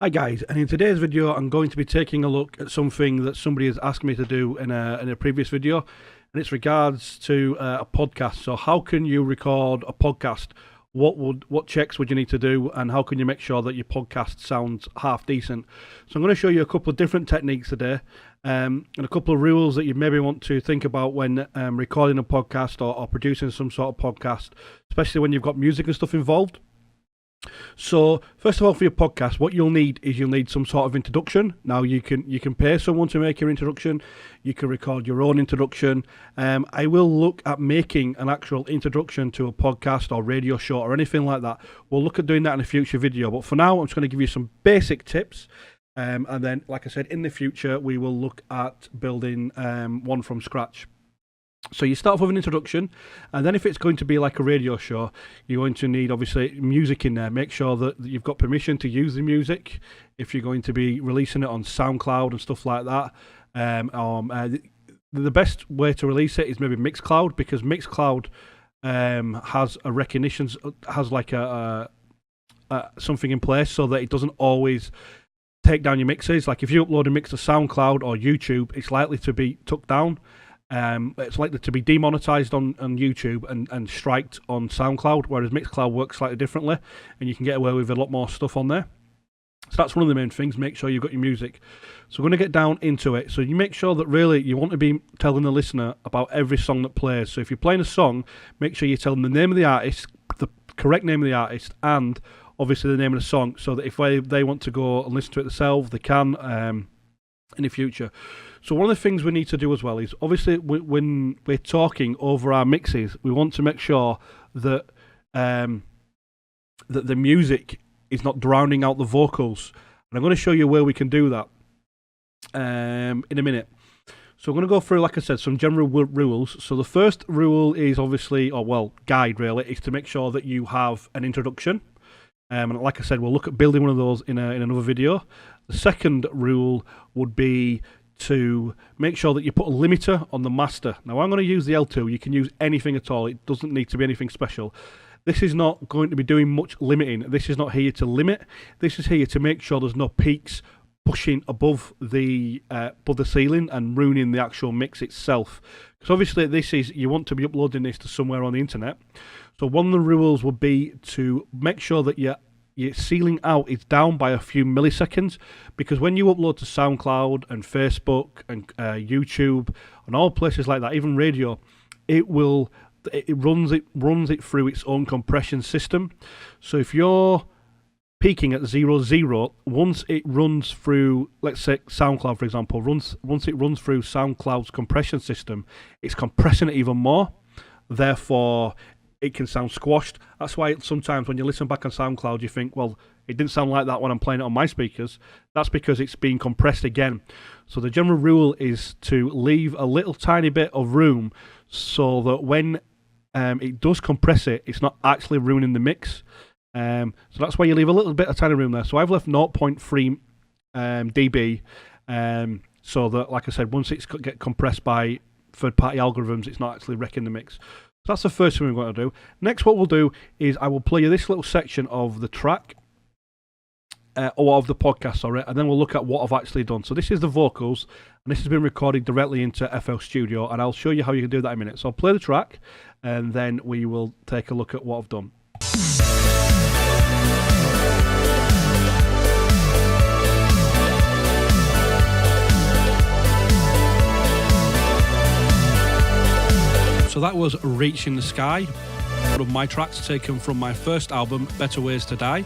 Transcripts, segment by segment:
Hi guys, and in today's video I'm going to be taking a look at something that somebody has asked me to do in a previous video, and it's regards to a podcast. So how can you record a podcast? What checks would you need to do, and how can you make sure that your podcast sounds half decent? So I'm going to show you a couple of different techniques today, and a couple of rules that you maybe want to think about when recording a podcast or producing some sort of podcast, especially when you've got music and stuff involved. So first of all, for your podcast, what you'll need some sort of introduction. Now you can pay someone to make your introduction. You can record your own introduction. I will look at making an actual introduction to a podcast or radio show or anything like that. We'll look at doing that in a future video. But for now, I'm just going to give you some basic tips. And then, like I said, in the future, we will look at building one from scratch. So you start off with an introduction, and then if it's going to be like a radio show, you're going to need obviously music in there. Make sure that you've got permission to use the music if you're going to be releasing it on SoundCloud and stuff like that. The best way to release it is maybe Mixcloud, because Mixcloud has a recognition, has like a something in place so that it doesn't always take down your mixes. Like if you upload a mix to SoundCloud or YouTube, it's likely to be took down. It's likely to be demonetized on YouTube and striked on SoundCloud, whereas Mixcloud works slightly differently, and you can get away with a lot more stuff on there. So that's one of the main things. Make sure you've got your music. So we're going to get down into it. So you make sure that really you want to be telling the listener about every song that plays. So if you're playing a song, make sure you tell them the name of the artist, the correct name of the artist, and obviously the name of the song, so that if they want to go and listen to it themselves, they can in the future. So one of the things we need to do as well is, obviously, when we're talking over our mixes, we want to make sure that that the music is not drowning out the vocals. And I'm going to show you where we can do that in a minute. So I'm going to go through, like I said, some general rules. So the first rule is obviously, or well, guide really, is to make sure that you have an introduction. And like I said, we'll look at building one of those in another video. The second rule would be to make sure that you put a limiter on the master. Now I'm going to use the L2. You can use anything at all. It doesn't need to be anything special. This is not going to be doing much limiting. This is not here to limit. This is here to make sure there's no peaks pushing above the ceiling and ruining the actual mix itself. Because obviously this is, you want to be uploading this to somewhere on the internet. So one of the rules would be to make sure that your ceiling out is down by a few milliseconds, because when you upload to SoundCloud and Facebook and YouTube and all places like that, even radio, it runs it through its own compression system. So if you're peaking at 0.0, once it runs through, let's say SoundCloud for example, once it runs through SoundCloud's compression system, it's compressing it even more. Therefore, it can sound squashed. That's why sometimes when you listen back on SoundCloud, you think, well, it didn't sound like that when I'm playing it on my speakers. That's because it's being compressed again. So the general rule is to leave a little tiny bit of room so that when it does compress it, it's not actually ruining the mix. So that's why you leave a little bit of tiny room there. So I've left 0.3 dB, so that, like I said, once it's get compressed by third-party algorithms, it's not actually wrecking the mix. So that's the first thing we're going to do. Next, what we'll do is I will play you this little section of the track, or of the podcast, sorry, and then we'll look at what I've actually done. So this is the vocals, and this has been recorded directly into FL Studio, and I'll show you how you can do that in a minute. So I'll play the track, and then we will take a look at what I've done. So that was Reaching the Sky, one of my tracks taken from my first album, Better Ways to Die,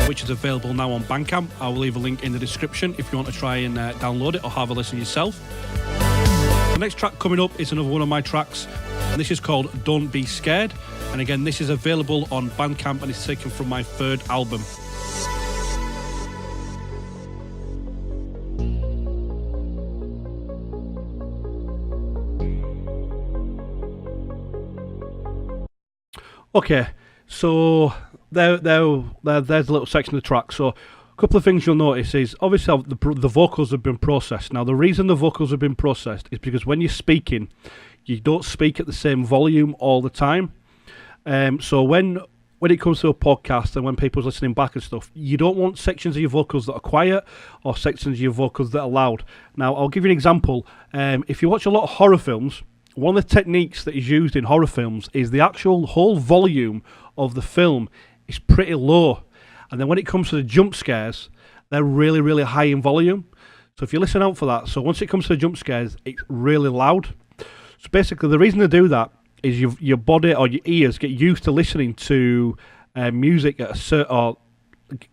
which is available now on Bandcamp. I will leave a link in the description if you want to try and download it or have a listen yourself. The next track coming up is another one of my tracks, and this is called Don't Be Scared. And again, this is available on Bandcamp and it's taken from my third album. Okay, so there's a little section of the track. So a couple of things you'll notice is, obviously the vocals have been processed. Now the reason the vocals have been processed is because when you're speaking, you don't speak at the same volume all the time. So when when it comes to a podcast and when people's listening back and stuff, you don't want sections of your vocals that are quiet or sections of your vocals that are loud. Now, I'll give you an example. If you watch a lot of horror films, one of the techniques that is used in horror films is the actual whole volume of the film is pretty low. And then when it comes to the jump scares, they're really, really high in volume. So if you listen out for that, so once it comes to the jump scares, it's really loud. So basically, the reason to do that is your body or your ears get used to listening to music at a certain, or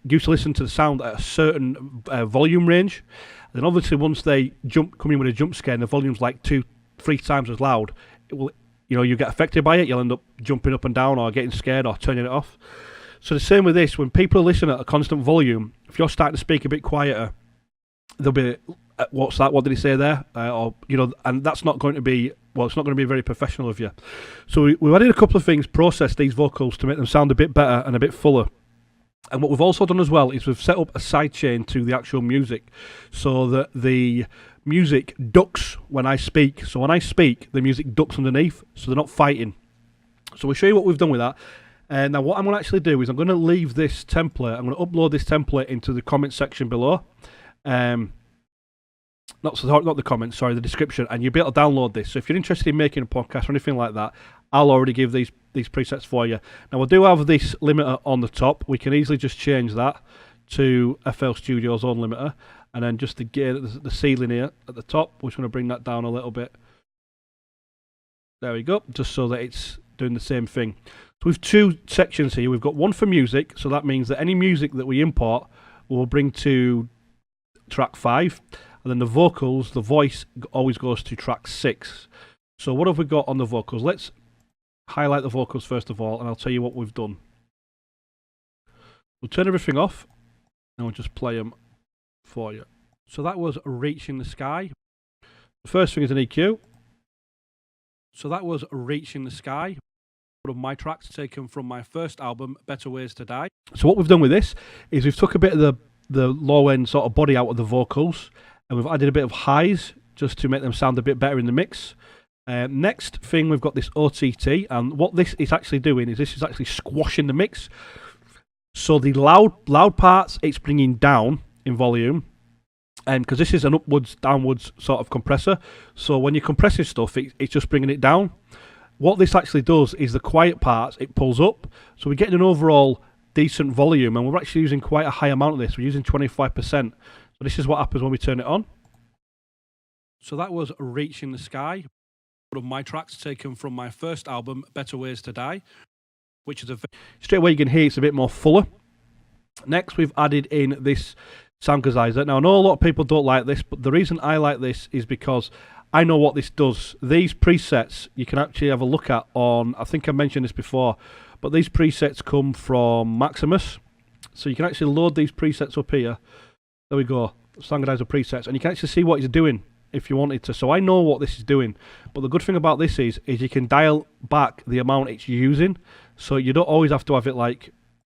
used to listen to the sound at a certain volume range. And then obviously once they come in with a jump scare and the volume's like 2-3 times as loud, it will, you get affected by it. You'll end up jumping up and down or getting scared or turning it off. So the same with this. When people are listening at a constant volume, if you're starting to speak a bit quieter, they'll be, what's that? What did he say there? And that's not going to be. Well, it's not going to be very professional of you. So we've added a couple of things, processed these vocals to make them sound a bit better and a bit fuller. And what we've also done as well is we've set up a sidechain to the actual music so that the music ducks when I speak. So when I speak, the music ducks underneath, so they're not fighting. So we'll show you what we've done with that. Now what I'm going to actually do is I'm going to leave this template. I'm going to upload this template into the comment section below. Not the comments, sorry, the description, and you'll be able to download this. So if you're interested in making a podcast or anything like that, I'll already give these presets for you. Now, I do have this limiter on the top. We can easily just change that to FL Studio's own limiter, and then just the gain, the ceiling here at the top, we're just going to bring that down a little bit. There we go, just so that it's doing the same thing. So we've two sections here. We've got one for music, so that means that any music that we import, we'll bring to track 5. And then the vocals, the voice always goes to track 6. So what have we got on the vocals? Let's highlight the vocals first of all, and I'll tell you what we've done. We'll turn everything off, and we'll just play them for you. So that was Reaching the Sky. The first thing is an EQ. So that was Reaching the Sky. One of my tracks taken from my first album, Better Ways to Die. So what we've done with this is we've took a bit of the low end sort of body out of the vocals, and we've added a bit of highs just to make them sound a bit better in the mix. Next thing, we've got this OTT, and what this is actually doing is this is actually squashing the mix. So the loud parts, it's bringing down in volume, and because this is an upwards, downwards sort of compressor, so when you're compressing stuff, it's just bringing it down. What this actually does is the quiet parts, it pulls up, so we're getting an overall decent volume, and we're actually using quite a high amount of this. We're using 25%. So this is what happens when we turn it on. So that was Reaching the Sky. One of my tracks taken from my first album, Better Ways to Die, which is straight away you can hear it's a bit more fuller. Next, we've added in this sound quantizer. Now, I know a lot of people don't like this, but the reason I like this is because I know what this does. These presets you can actually have a look at on, I think I mentioned this before, but these presets come from Maximus. So you can actually load these presets up here. There we go, standardizer presets, and you can actually see what it's doing if you wanted to. So I know what this is doing, but the good thing about this is you can dial back the amount it's using, so you don't always have to have it like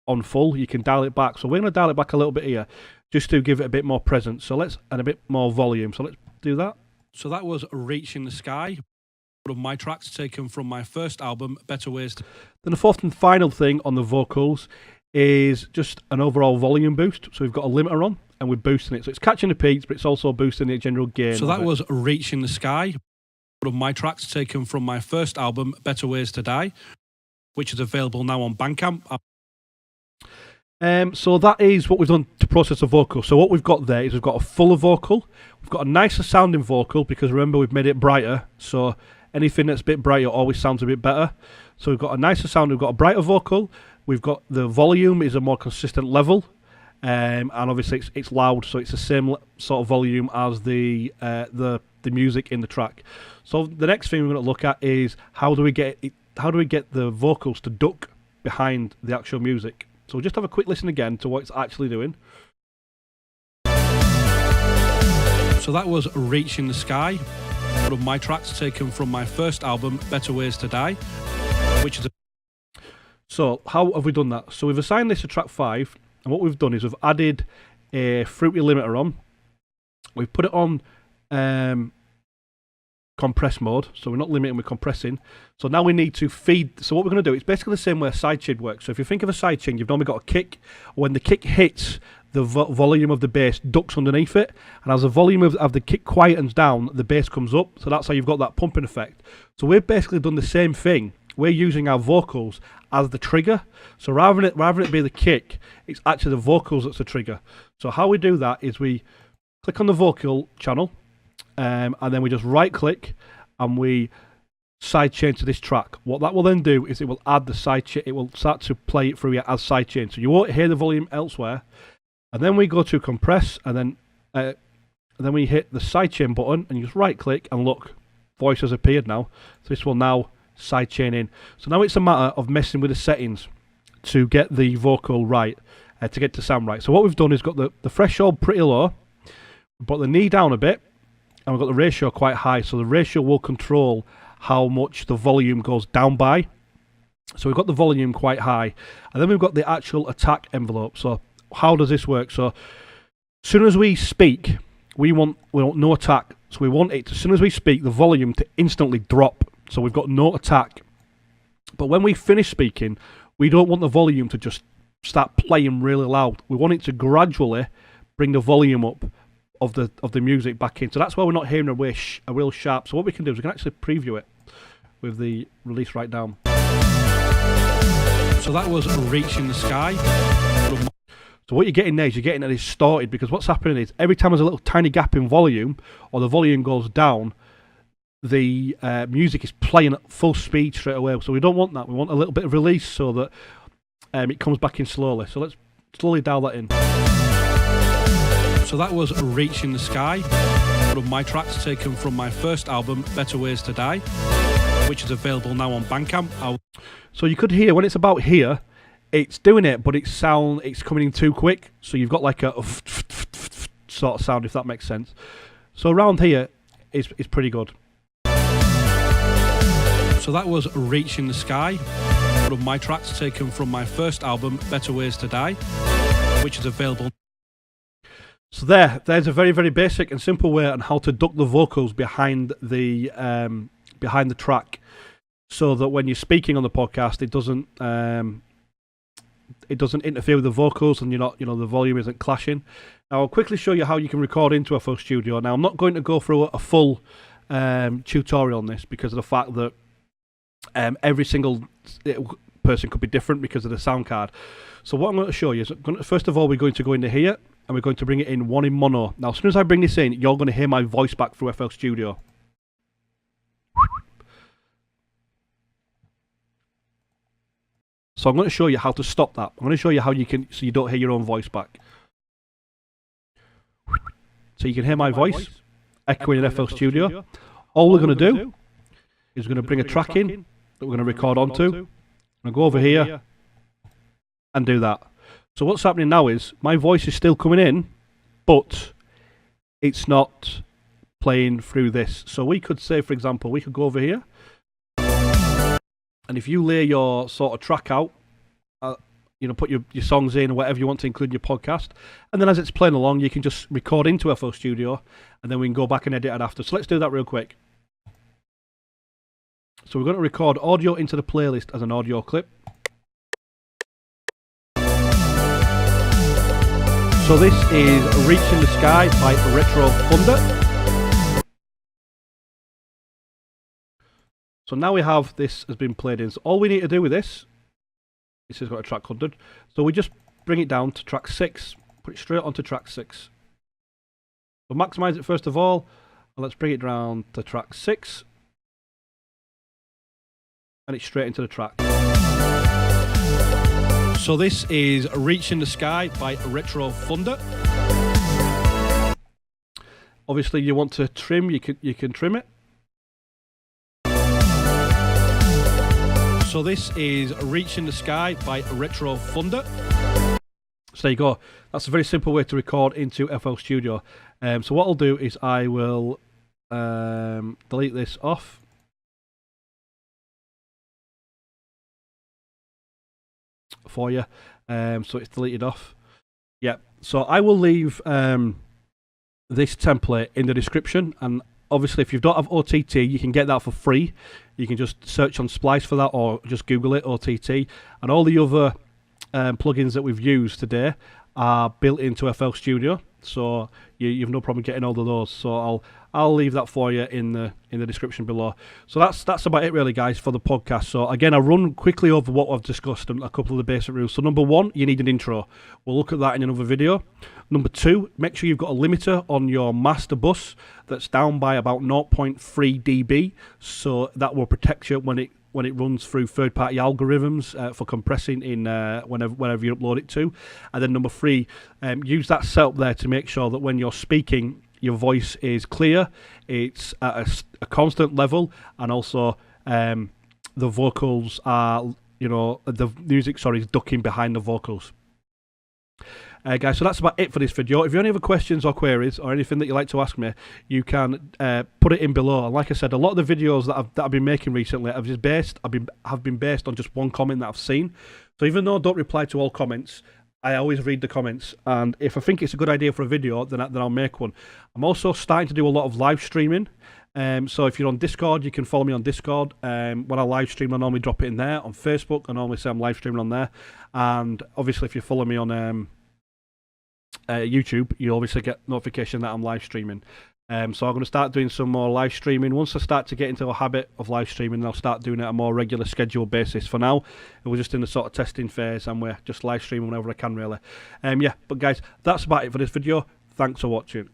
on full. You can dial it back. So we're going to dial it back a little bit here, just to give it a bit more presence. So and a bit more volume. So let's do that. So that was Reaching the Sky. One of my tracks taken from my first album, Better Ways. Then the fourth and final thing on the vocals is just an overall volume boost. So we've got a limiter on, and we're boosting it. So it's catching the peaks, but it's also boosting the general gain. So that was Reaching the Sky. One of my tracks taken from my first album, Better Ways to Die, which is available now on Bandcamp. So that is what we've done to process a vocal. So what we've got there is we've got a fuller vocal. We've got a nicer sounding vocal, because remember we've made it brighter. So anything that's a bit brighter always sounds a bit better. So we've got a nicer sound, we've got a brighter vocal. We've got the volume is a more consistent level. And obviously it's loud, so it's the same sort of volume as the music in the track. So the next thing we're going to look at is how do we get the vocals to duck behind the actual music. So we'll just have a quick listen again to what it's actually doing. So that was Reaching the Sky, one of my tracks taken from my first album, Better Ways to Die, which is So how have we done that? So we've assigned this to track 5, and what we've done is we've added a fruity limiter on. We've put it on compress mode, so we're not limiting, we're compressing. So now we need to feed. So what we're going to do, it's basically the same way a sidechain works. So if you think of a sidechain, you've normally got a kick. When the kick hits, the volume of the bass ducks underneath it, and as the volume of the kick quietens down, the bass comes up. So that's how you've got that pumping effect. So we've basically done the same thing. We're using our vocals as the trigger. So rather than it be the kick, it's actually the vocals that's the trigger. So how we do that is we click on the vocal channel, and then we just right click and we sidechain to this track. What that will then do is it will add the sidechain. It will start to play it through here as sidechain. So you won't hear the volume elsewhere. And then we go to compress, and then we hit the sidechain button, and you just right click and look, voice has appeared now. So this will now sidechain in. So now it's a matter of messing with the settings to get the vocal right, to get the sound right. So what we've done is got the threshold pretty low, we've got the knee down a bit, and we've got the ratio quite high. So the ratio will control how much the volume goes down by. So we've got the volume quite high, and then we've got the actual attack envelope. So how does this work? So as soon as we speak, we want no attack. So we want it, as soon as we speak, the volume to instantly drop. So we've got no attack. But when we finish speaking, we don't want the volume to just start playing really loud. We want it to gradually bring the volume up of the music back in. So that's why we're not hearing a real sharp. So what we can do is we can actually preview it with the release right down. So that was Reaching the Sky. So what you're getting there is you're getting it distorted, because what's happening is every time there's a little tiny gap in volume, or the volume goes down, the music is playing at full speed straight away. So we don't want that. We want a little bit of release so that it comes back in slowly. So let's slowly dial that in. So that was Reaching the Sky, one of my tracks taken from my first album, Better Ways to Die, which is available now on Bandcamp. So you could hear when it's about here, it's doing it, but it's coming in too quick. So you've got like a sort of sound, if that makes sense. So around here is pretty good. So that was Reaching the Sky, one of my tracks taken from my first album, Better Ways to Die, which is available. So there's a very, very basic and simple way on how to duck the vocals behind the track, so that when you're speaking on the podcast, it doesn't interfere with the vocals, and the volume isn't clashing. Now I'll quickly show you how you can record into FL Studio. Now I'm not going to go through a full tutorial on this, because of the fact that every single person could be different because of the sound card. So what I'm going to show you is, first of all, we're going to go into here, and we're going to bring it in one in mono. Now as soon as I bring this in, you're going to hear my voice back through FL Studio. So I'm going to show you how to stop that. I'm going to show you how you can, so you don't hear your own voice back. So you can hear my voice echoing in FL Studio. All we're going to do is we're going to bring a track in that we're going to record onto. I'm going to go over here and do that. So what's happening now is my voice is still coming in, but it's not playing through this. So we could say, for example, we could go over here, and if you lay your sort of track out, put your songs in or whatever you want to include in your podcast, and then as it's playing along, you can just record into FL Studio, and then we can go back and edit it after. So let's do that real quick. So we're going to record audio into the playlist as an audio clip. So this is Reaching the Sky by Retro Thunder. So now we have this has been played in. So all we need to do with this has got a track 100. So we just bring it down to track 6. Put it straight onto track 6. So maximize it first of all. And let's bring it down to track 6. And it's straight into the track. So this is Reaching the Sky by Retro Thunder. Obviously you want to trim, you can trim it. So this is Reaching the Sky by Retro Thunder. So there you go. That's a very simple way to record into FL Studio. So what I'll do is I will delete this off. For you, so it's deleted off. Yeah, so I will leave this template in the description, and obviously, if you don't have OTT, you can get that for free. You can just search on Splice for that, or just Google it, OTT. And all the other plugins that we've used today are built into FL Studio, so you've no problem getting all of those. So I'll leave that for you in the description below. So that's about it really, guys, for the podcast. So again, I'll run quickly over what I've discussed and a couple of the basic rules. So number one, you need an intro. We'll look at that in another video. Number two, make sure you've got a limiter on your master bus that's down by about 0.3 dB, so that will protect you when it runs through third-party algorithms for compressing in whenever you upload it to. And then number three, use that setup there to make sure that when you're speaking, your voice is clear, it's at a constant level, and also the vocals are, the music, is ducking behind the vocals. Guys, so that's about it for this video. If you have any other questions or queries or anything that you'd like to ask me, you can put it in below. And like I said, a lot of the videos that I've been making recently have been based on just one comment that I've seen. So even though I don't reply to all comments, I always read the comments, and if I think it's a good idea for a video, then I'll make one. I'm also starting to do a lot of live streaming. So if you're on Discord, you can follow me on Discord. When I live stream, I normally drop it in there. On Facebook, I normally say I'm live streaming on there. And obviously, if you follow me on YouTube, you obviously get notification that I'm live streaming. So I'm going to start doing some more live streaming. Once I start to get into a habit of live streaming, I'll start doing it on a more regular scheduled basis. For now, we're just in the sort of testing phase, and we're just live streaming whenever I can, really. Yeah, but guys, that's about it for this video. Thanks for watching.